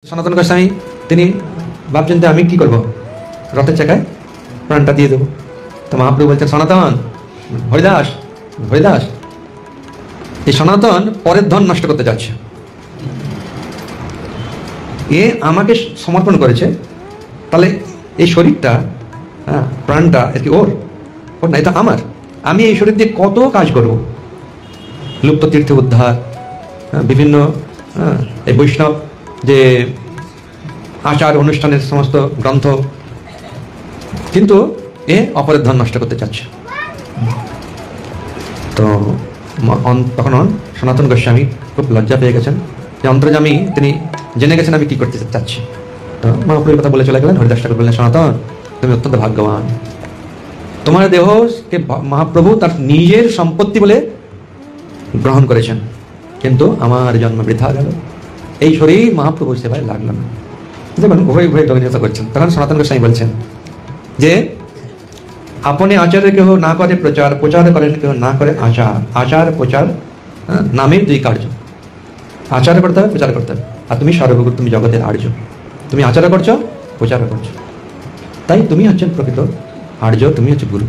সনাতন গোস্বামী তিনি ভাবছেন যে আমি কি করব, রথের চাকায় প্রাণটা দিয়ে দেবো। তো মহাপ্রভু বলছেন সনাতন, হরিদাস হরিদাস, এই সনাতন পরের ধন নষ্ট করতে যাচ্ছে। এ আমাকে সমর্পণ করেছে, তাহলে এই শরীরটা, প্রাণটা আর কি ওর ওর না, এটা আমার। আমি এই শরীর দিয়ে কত কাজ করব, লুপ্ত তীর্থ উদ্ধার, বিভিন্ন এই বৈষ্ণব যে আচার অনুষ্ঠানের সমস্ত গ্রন্থ, কিন্তু এ অপরের ধন নষ্ট করতে চাচ্ছে। তো তখন সনাতন গোস্বামী খুব লজ্জা পেয়ে গেছেন যে অন্তর্যামী তিনি জেনে গেছেন আমি কি করতে চাচ্ছি। তো মহাপ্রভুর কথা বলে চলে গেলেন। হরিদাস ঠাকুর বললেন সনাতন তুমি অত্যন্ত ভাগ্যবান, তোমার দেহকে মহাপ্রভু তার নিজের সম্পত্তি বলে গ্রহণ করেছেন, কিন্তু আমার জন্ম বৃথা গেল, এই শরীর মহাপ্রভুর সেবায় লাগলো না। যেমন উভয় উভয় গণনীয়তা করছেন। তখন সনাতন গোস্বামী বলছেন যে আপনি আচার্য কেহ না করে প্রচার, প্রচার করেন কেহ না করে আচার, আচার প্রচার নামের দুই কার্য। আচার করতে হবে, প্রচার করতে হবে। আর তুমি সর্বগুরু, তুমি জগতের আর্য, তুমি আচার করছো, প্রচার করছো, তাই তুমি হচ্ছেন প্রকৃত আর্য, তুমি হচ্ছে গুরু।